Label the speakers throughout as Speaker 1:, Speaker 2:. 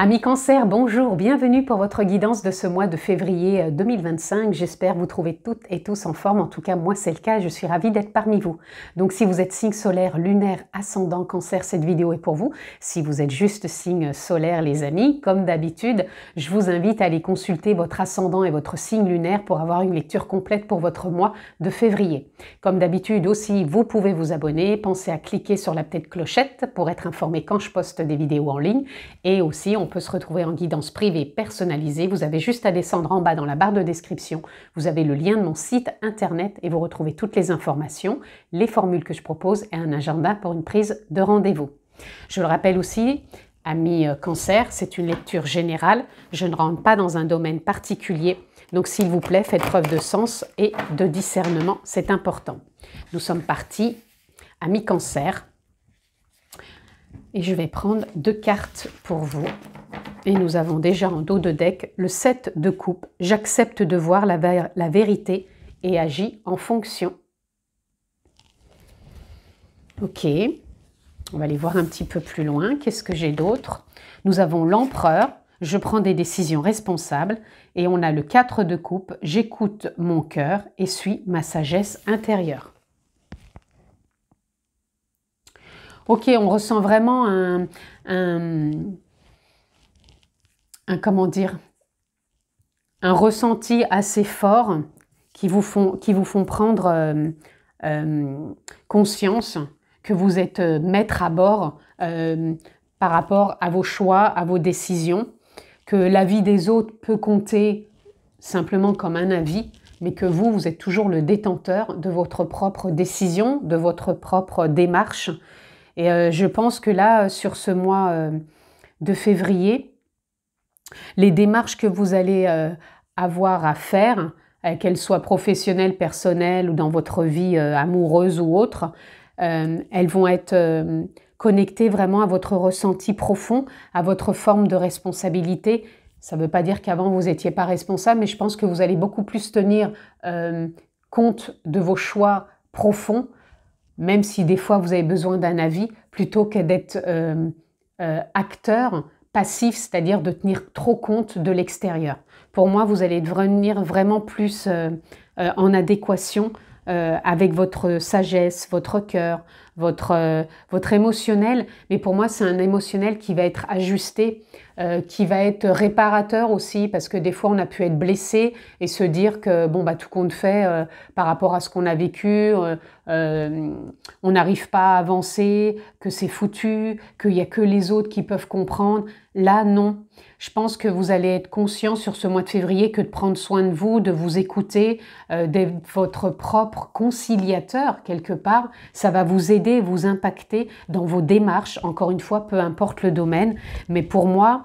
Speaker 1: Amis Cancer, bonjour, bienvenue pour votre guidance de ce mois de février 2025. J'espère vous trouver toutes et tous en forme. En tout cas, moi c'est le cas, je suis ravie d'être parmi vous. Donc si vous êtes signe solaire, lunaire, ascendant Cancer, cette vidéo est pour vous. Si vous êtes juste signe solaire, les amis, comme d'habitude, je vous invite à aller consulter votre ascendant et votre signe lunaire pour avoir une lecture complète pour votre mois de février. Comme d'habitude aussi, vous pouvez vous abonner, pensez à cliquer sur la petite clochette pour être informé quand je poste des vidéos en ligne. Et aussi, on peut se retrouver en guidance privée personnalisée. Vous avez juste à descendre en bas dans la barre de description. Vous avez le lien de mon site internet et vous retrouvez toutes les informations, les formules que je propose et un agenda pour une prise de rendez-vous. Je le rappelle aussi, amis Cancer, c'est une lecture générale. Je ne rentre pas dans un domaine particulier. Donc s'il vous plaît, faites preuve de sens et de discernement, c'est important. Nous sommes partis, amis Cancer. Et je vais prendre 2 cartes pour vous. Et nous avons déjà en dos de deck le 7 de coupe. J'accepte de voir la vérité et agis en fonction. Ok, on va aller voir un petit peu plus loin. Qu'est-ce que j'ai d'autre? Nous avons l'empereur. Je prends des décisions responsables. Et on a le 4 de coupe. J'écoute mon cœur et suis ma sagesse intérieure. Ok, on ressent vraiment comment dire, un ressenti assez fort qui vous font prendre conscience que vous êtes maître à bord par rapport à vos choix, à vos décisions, que l'avis des autres peut compter simplement comme un avis, mais que vous êtes toujours le détenteur de votre propre décision, de votre propre démarche. Et je pense que là, sur ce mois de février, les démarches que vous allez avoir à faire, qu'elles soient professionnelles, personnelles ou dans votre vie amoureuse ou autre, elles vont être connectées vraiment à votre ressenti profond, à votre forme de responsabilité. Ça ne veut pas dire qu'avant vous n'étiez pas responsable, mais je pense que vous allez beaucoup plus tenir compte de vos choix profonds, même si des fois vous avez besoin d'un avis, plutôt que d'être acteur passif, c'est-à-dire de tenir trop compte de l'extérieur. Pour moi, vous allez devenir vraiment plus en adéquation avec votre sagesse, votre cœur, votre émotionnel. Mais pour moi, c'est un émotionnel qui va être ajusté, qui va être réparateur aussi, parce que des fois, on a pu être blessé et se dire que bon, bah, tout compte fait par rapport à ce qu'on a vécu, on n'arrive pas à avancer, que c'est foutu, qu'il n'y a que les autres qui peuvent comprendre. Là, non. Je pense que vous allez être conscient sur ce mois de février que de prendre soin de vous, de vous écouter, d'être votre propre conciliateur quelque part, ça va vous aider, vous impacter dans vos démarches, encore une fois, peu importe le domaine. Mais pour moi,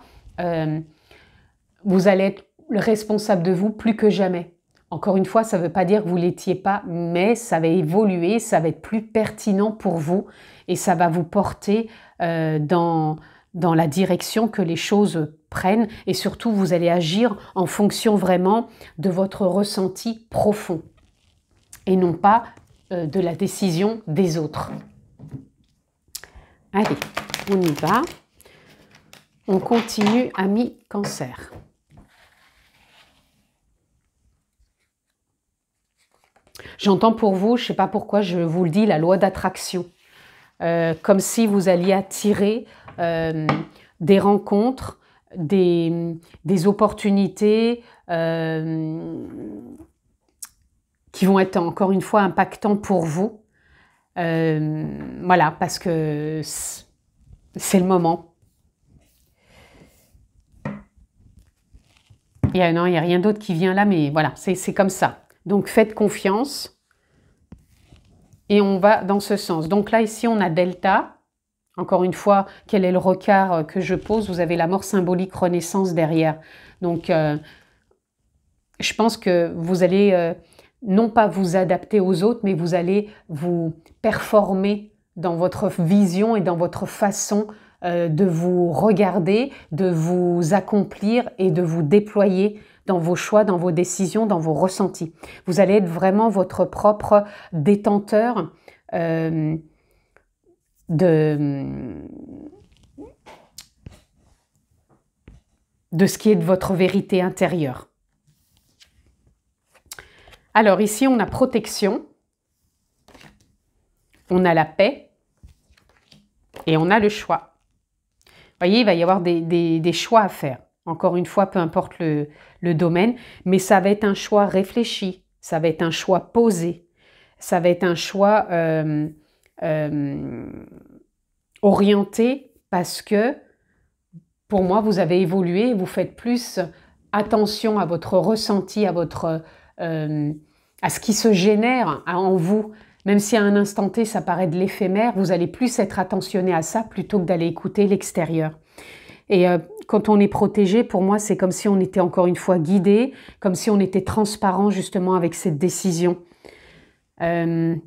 Speaker 1: vous allez être le responsable de vous plus que jamais. Encore une fois, ça ne veut pas dire que vous ne l'étiez pas, mais ça va évoluer, ça va être plus pertinent pour vous et ça va vous porter dans la direction que les choses prennent et surtout vous allez agir en fonction vraiment de votre ressenti profond et non pas de la décision des autres. Allez, on y va. On continue, amis Cancer. J'entends pour vous, je ne sais pas pourquoi je vous le dis, la loi d'attraction. Comme si vous alliez attirer des rencontres, des opportunités qui vont être encore une fois impactants pour vous. Voilà, parce que c'est le moment. Non, il n'y a rien d'autre qui vient là, mais voilà, c'est comme ça. Donc faites confiance et on va dans ce sens. Donc là, ici, on a Delta. Encore une fois, quel est le regard que je pose? Vous avez la mort symbolique renaissance derrière. Donc, je pense que vous allez non pas vous adapter aux autres, mais vous allez vous performer dans votre vision et dans votre façon de vous regarder, de vous accomplir et de vous déployer dans vos choix, dans vos décisions, dans vos ressentis. Vous allez être vraiment votre propre détenteur de ce qui est de votre vérité intérieure. Alors ici, on a protection, on a la paix et on a le choix. Vous voyez, il va y avoir des choix à faire. Encore une fois, peu importe le domaine, mais ça va être un choix réfléchi, ça va être un choix posé, ça va être un choix orienté parce que, pour moi, vous avez évolué, vous faites plus attention à votre ressenti, à ce qui se génère en vous. Même si à un instant T, ça paraît de l'éphémère, vous allez plus être attentionné à ça plutôt que d'aller écouter l'extérieur. Et quand on est protégé, pour moi, c'est comme si on était encore une fois guidé, comme si on était transparent justement avec cette décision. Ouais,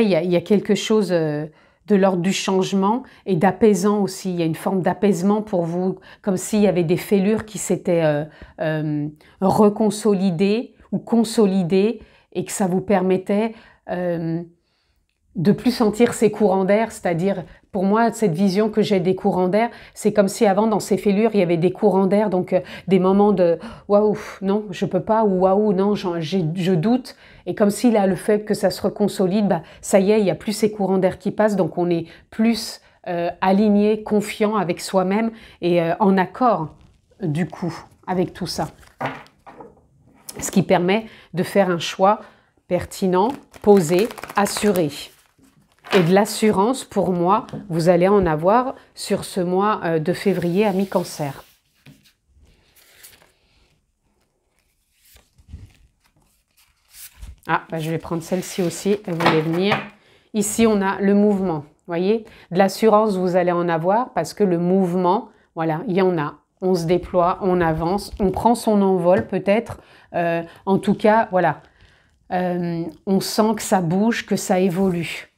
Speaker 1: il y a quelque chose de l'ordre du changement et d'apaisant aussi. Il y a une forme d'apaisement pour vous, comme s'il y avait des fêlures qui s'étaient reconsolidées ou consolidées et que ça vous permettait de plus sentir ces courants d'air, c'est-à-dire, pour moi, cette vision que j'ai des courants d'air, c'est comme si avant, dans ces fêlures, il y avait des courants d'air, donc des moments de « waouh, non, je peux pas » ou « waouh, non, je doute ». Et comme si là, le fait que ça se reconsolide, bah, ça y est, il n'y a plus ces courants d'air qui passent, donc on est plus aligné, confiant avec soi-même et en accord, du coup, avec tout ça. Ce qui permet de faire un choix pertinent, posé, assuré. Et de l'assurance, pour moi, vous allez en avoir sur ce mois de février à mi-cancer. Ah, bah je vais prendre celle-ci aussi, elle voulait venir. Ici, on a le mouvement, vous voyez. De l'assurance, vous allez en avoir parce que le mouvement, voilà, il y en a. On se déploie, on avance, on prend son envol peut-être. En tout cas, voilà, on sent que ça bouge, que ça évolue.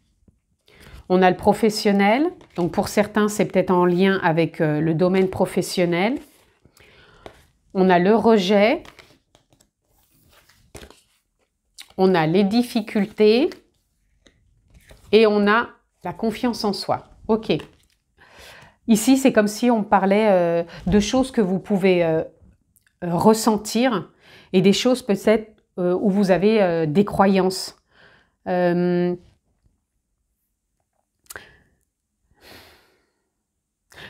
Speaker 1: On a le professionnel, donc pour certains, c'est peut-être en lien avec le domaine professionnel. On a le rejet. On a les difficultés. Et on a la confiance en soi. Ok. Ici, c'est comme si on parlait de choses que vous pouvez ressentir et des choses peut-être où vous avez des croyances.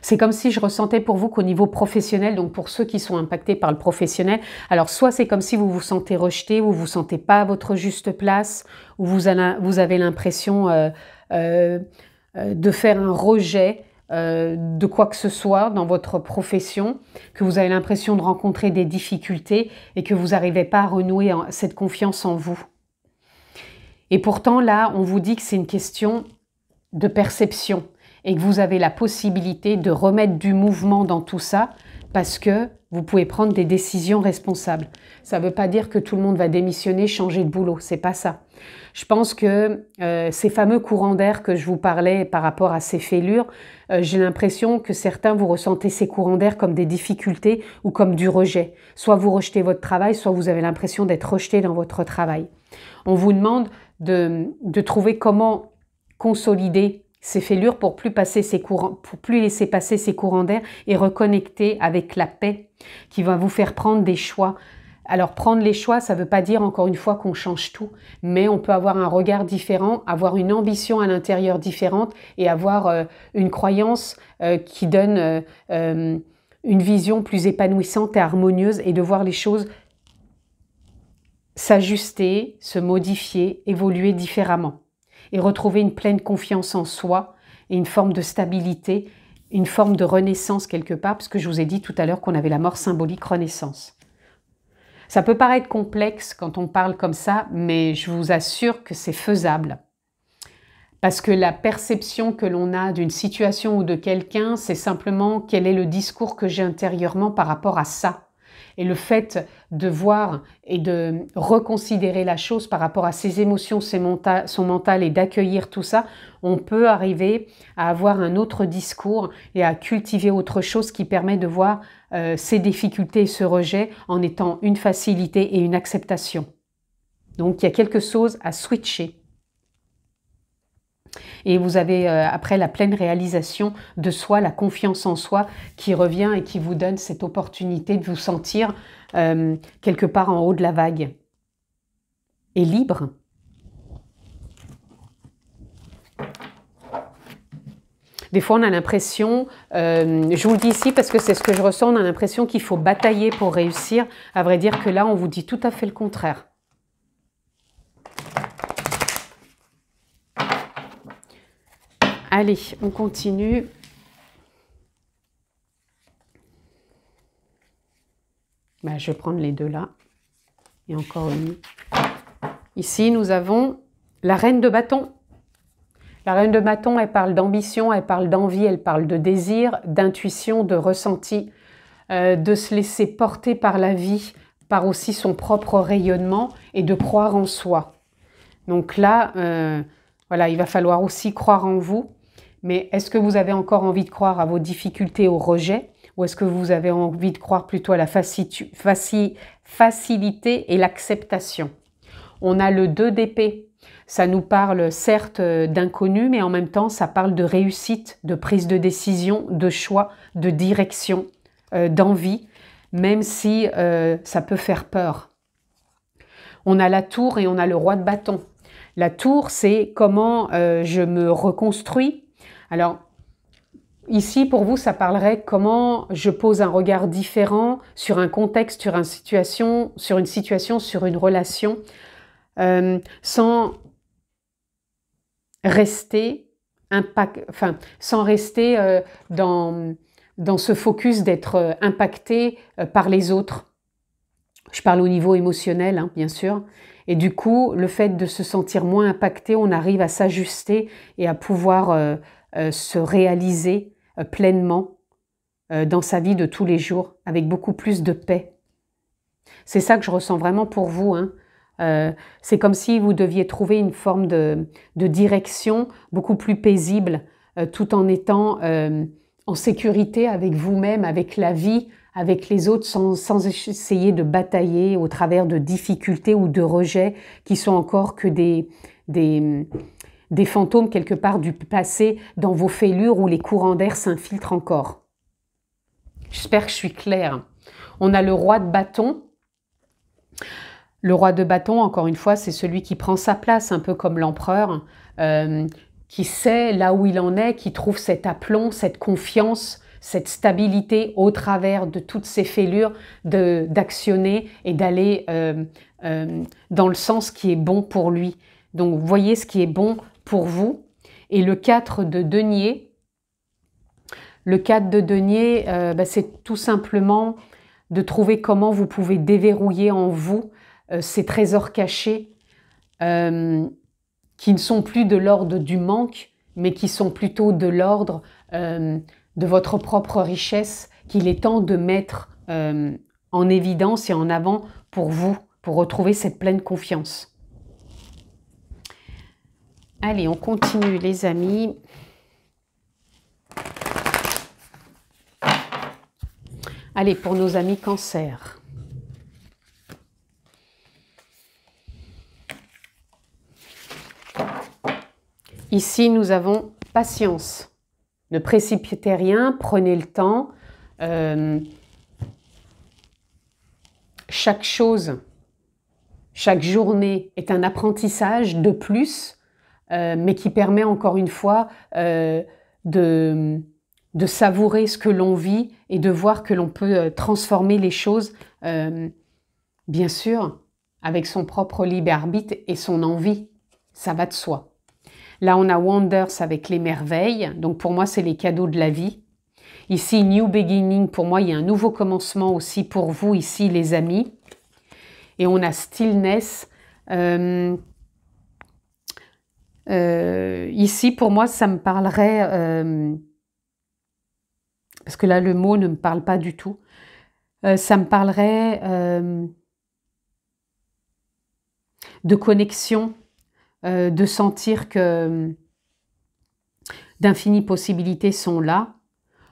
Speaker 1: C'est comme si je ressentais pour vous qu'au niveau professionnel, donc pour ceux qui sont impactés par le professionnel, alors soit c'est comme si vous vous sentez rejeté, vous ne vous sentez pas à votre juste place, ou vous avez l'impression de faire un rejet de quoi que ce soit dans votre profession, que vous avez l'impression de rencontrer des difficultés et que vous n'arrivez pas à renouer cette confiance en vous. Et pourtant là, on vous dit que c'est une question de perception et que vous avez la possibilité de remettre du mouvement dans tout ça parce que vous pouvez prendre des décisions responsables. Ça ne veut pas dire que tout le monde va démissionner, changer de boulot, c'est pas ça. Je pense que ces fameux courants d'air que je vous parlais par rapport à ces fêlures, j'ai l'impression que certains vous ressentez ces courants d'air comme des difficultés ou comme du rejet. Soit vous rejetez votre travail, soit vous avez l'impression d'être rejeté dans votre travail. On vous demande de trouver comment consolider ces fêlures pour plus laisser passer ces courants d'air et reconnecter avec la paix qui va vous faire prendre des choix. Alors prendre les choix, ça ne veut pas dire encore une fois qu'on change tout, mais on peut avoir un regard différent, avoir une ambition à l'intérieur différente et avoir une croyance qui donne une vision plus épanouissante et harmonieuse et de voir les choses s'ajuster, se modifier, évoluer différemment. Et retrouver une pleine confiance en soi et une forme de stabilité, une forme de renaissance quelque part, parce que je vous ai dit tout à l'heure qu'on avait la mort symbolique renaissance. Ça peut paraître complexe quand on parle comme ça, mais je vous assure que c'est faisable. Parce que la perception que l'on a d'une situation ou de quelqu'un, c'est simplement quel est le discours que j'ai intérieurement par rapport à ça. Et le fait de voir et de reconsidérer la chose par rapport à ses émotions, son mental et d'accueillir tout ça, on peut arriver à avoir un autre discours et à cultiver autre chose qui permet de voir ces difficultés et ce rejet en étant une facilité et une acceptation. Donc il y a quelque chose à switcher. Et vous avez après la pleine réalisation de soi, la confiance en soi qui revient et qui vous donne cette opportunité de vous sentir quelque part en haut de la vague et libre. Des fois, on a l'impression, je vous le dis ici parce que c'est ce que je ressens, on a l'impression qu'il faut batailler pour réussir. À vrai dire que là, on vous dit tout à fait le contraire. Allez, on continue. Ben, je vais prendre les deux là. Et encore une. Ici, nous avons la reine de bâton. La reine de bâton, elle parle d'ambition, elle parle d'envie, elle parle de désir, d'intuition, de ressenti, de se laisser porter par la vie, par aussi son propre rayonnement et de croire en soi. Donc là, voilà, il va falloir aussi croire en vous. Mais est-ce que vous avez encore envie de croire à vos difficultés, au rejet, ou est-ce que vous avez envie de croire plutôt à la facilité et l'acceptation? On a le 2 d'épée. Ça nous parle certes d'inconnu, mais en même temps, ça parle de réussite, de prise de décision, de choix, de direction, d'envie, même si ça peut faire peur. On a la tour et on a le roi de bâton. La tour, c'est comment je me reconstruis. Alors, ici, pour vous, ça parlerait comment je pose un regard différent sur un contexte, sur une situation, sur une relation, sans rester dans ce focus d'être impacté par les autres. Je parle au niveau émotionnel, hein, bien sûr. Et du coup, le fait de se sentir moins impacté, on arrive à s'ajuster et à pouvoir se réaliser pleinement dans sa vie de tous les jours, avec beaucoup plus de paix. C'est ça que je ressens vraiment pour vous, hein. C'est comme si vous deviez trouver une forme de direction beaucoup plus paisible, tout en étant en sécurité avec vous-même, avec la vie, avec les autres, sans essayer de batailler au travers de difficultés ou de rejets qui sont encore que des fantômes quelque part du passé dans vos fêlures où les courants d'air s'infiltrent encore. J'espère que je suis claire. On a le roi de bâton. Le roi de bâton, encore une fois, c'est celui qui prend sa place, un peu comme l'empereur, qui sait là où il en est, qui trouve cet aplomb, cette confiance, cette stabilité au travers de toutes ces fêlures, d'actionner et d'aller dans le sens qui est bon pour lui. Donc, voyez ce qui est bon pour vous. Et le 4 de denier, c'est tout simplement de trouver comment vous pouvez déverrouiller en vous ces trésors cachés qui ne sont plus de l'ordre du manque, mais qui sont plutôt de l'ordre de votre propre richesse qu'il est temps de mettre en évidence et en avant pour vous, pour retrouver cette pleine confiance. Allez, on continue les amis. Allez, pour nos amis Cancer. Ici, nous avons patience. Ne précipitez rien, prenez le temps. Chaque chose, chaque journée est un apprentissage de plus, mais qui permet encore une fois de savourer ce que l'on vit et de voir que l'on peut transformer les choses, bien sûr, avec son propre libre arbitre et son envie. Ça va de soi. Là, on a Wonders avec les merveilles. Donc, pour moi, c'est les cadeaux de la vie. Ici, New Beginning, pour moi, il y a un nouveau commencement aussi pour vous, ici, les amis. Et on a Stillness. Ici, pour moi, ça me parlerait... parce que là, le mot ne me parle pas du tout. Ça me parlerait de connexion, de sentir que d'infinies possibilités sont là,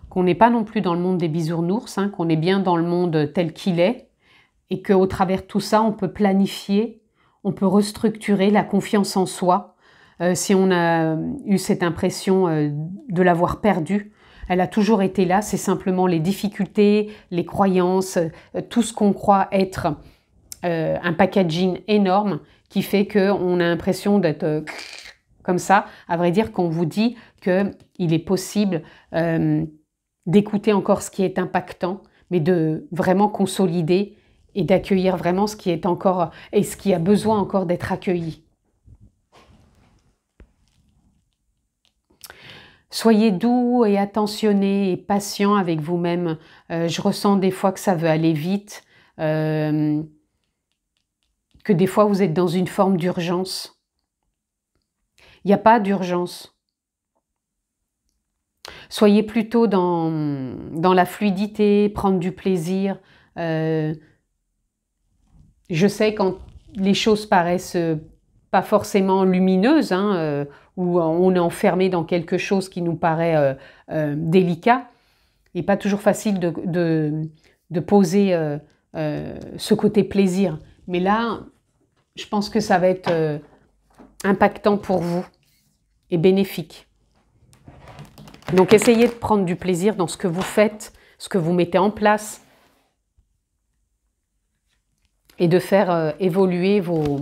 Speaker 1: qu'on n'est pas non plus dans le monde des bisounours, hein, qu'on est bien dans le monde tel qu'il est, et qu'au travers de tout ça, on peut planifier, on peut restructurer la confiance en soi, si on a eu cette impression de l'avoir perdue, elle a toujours été là, c'est simplement les difficultés, les croyances, tout ce qu'on croit être un packaging énorme qui fait qu'on a l'impression d'être comme ça. À vrai dire, qu'on vous dit qu'il est possible d'écouter encore ce qui est impactant, mais de vraiment consolider et d'accueillir vraiment ce qui est encore et ce qui a besoin encore d'être accueilli. Soyez doux et attentionné et patient avec vous-même. Je ressens des fois que ça veut aller vite, que des fois vous êtes dans une forme d'urgence. Il n'y a pas d'urgence. Soyez plutôt dans la fluidité, prendre du plaisir. Je sais quand les choses paraissent pas forcément lumineuses, hein, où on est enfermé dans quelque chose qui nous paraît délicat, et pas toujours facile de poser ce côté plaisir. Mais là, je pense que ça va être impactant pour vous et bénéfique. Donc essayez de prendre du plaisir dans ce que vous faites, ce que vous mettez en place, et de faire évoluer vos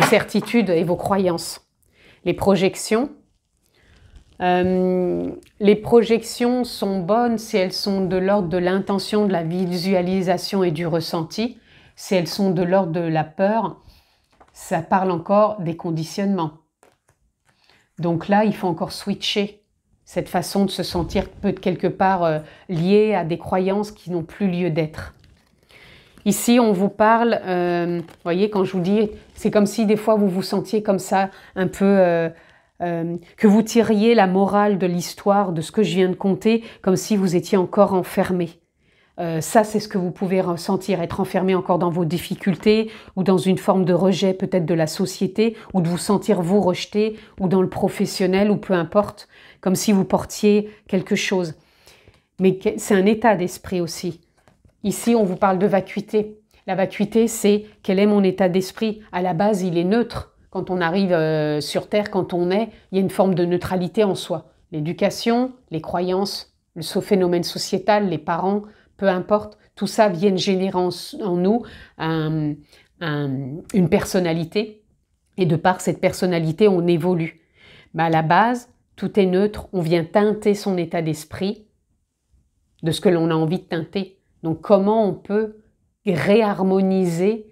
Speaker 1: certitudes et vos croyances. Les projections sont bonnes si elles sont de l'ordre de l'intention, de la visualisation et du ressenti. Si elles sont de l'ordre de la peur, ça parle encore des conditionnements. Donc là, il faut encore switcher cette façon de se sentir peut-être quelque part liée à des croyances qui n'ont plus lieu d'être. Ici, on vous parle, vous voyez, quand je vous dis, c'est comme si des fois vous vous sentiez comme ça, un peu, que vous tiriez la morale de l'histoire, de ce que je viens de conter, comme si vous étiez encore enfermé. Ça, c'est ce que vous pouvez ressentir, être enfermé encore dans vos difficultés, ou dans une forme de rejet peut-être de la société, ou de vous sentir vous rejeté, ou dans le professionnel, ou peu importe, comme si vous portiez quelque chose. Mais c'est un état d'esprit aussi. Ici, on vous parle de vacuité. La vacuité, c'est quel est mon état d'esprit. À la base, il est neutre. Quand on arrive sur Terre, quand on est, il y a une forme de neutralité en soi. L'éducation, les croyances, le phénomène sociétal, les parents, peu importe, tout ça vient générer en nous une personnalité. Et de par cette personnalité, on évolue. Mais à la base, tout est neutre. On vient teinter son état d'esprit de ce que l'on a envie de teinter. Donc, comment on peut réharmoniser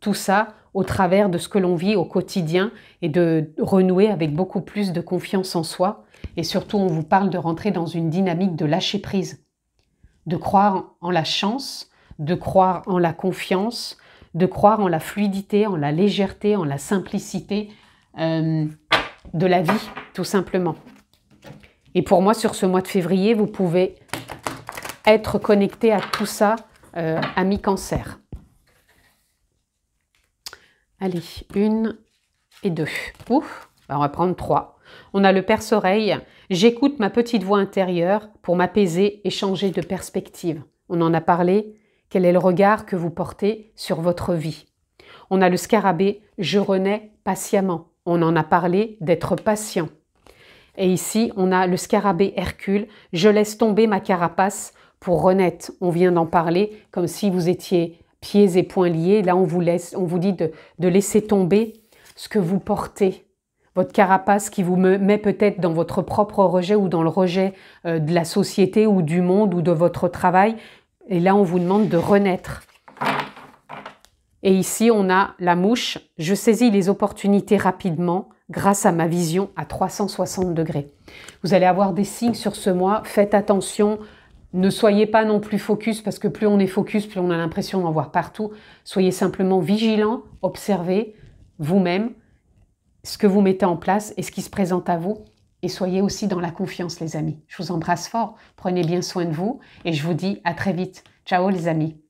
Speaker 1: tout ça au travers de ce que l'on vit au quotidien et de renouer avec beaucoup plus de confiance en soi. Et surtout, on vous parle de rentrer dans une dynamique de lâcher prise, de croire en la chance, de croire en la confiance, de croire en la fluidité, en la légèreté, en la simplicité de la vie, tout simplement. Et pour moi, sur ce mois de février, vous pouvez être connecté à tout ça, ami Cancer. Allez, 1 et 2. Ouf, on va prendre 3. On a le perce-oreille. J'écoute ma petite voix intérieure pour m'apaiser et changer de perspective. On en a parlé. Quel est le regard que vous portez sur votre vie? On a le scarabée. Je renais patiemment. On en a parlé d'être patient. Et ici, on a le scarabée Hercule. Je laisse tomber ma carapace pour renaître. On vient d'en parler comme si vous étiez pieds et poings liés. Là, on vous dit de laisser tomber ce que vous portez. Votre carapace qui vous met peut-être dans votre propre rejet ou dans le rejet de la société ou du monde ou de votre travail. Et là, on vous demande de renaître. Et ici, on a la mouche. Je saisis les opportunités rapidement grâce à ma vision à 360 degrés. Vous allez avoir des signes sur ce mois. Faites attention. Ne soyez pas non plus focus, parce que plus on est focus, plus on a l'impression d'en voir partout. Soyez simplement vigilant, observez vous-même ce que vous mettez en place et ce qui se présente à vous. Et soyez aussi dans la confiance, les amis. Je vous embrasse fort, prenez bien soin de vous et je vous dis à très vite. Ciao les amis.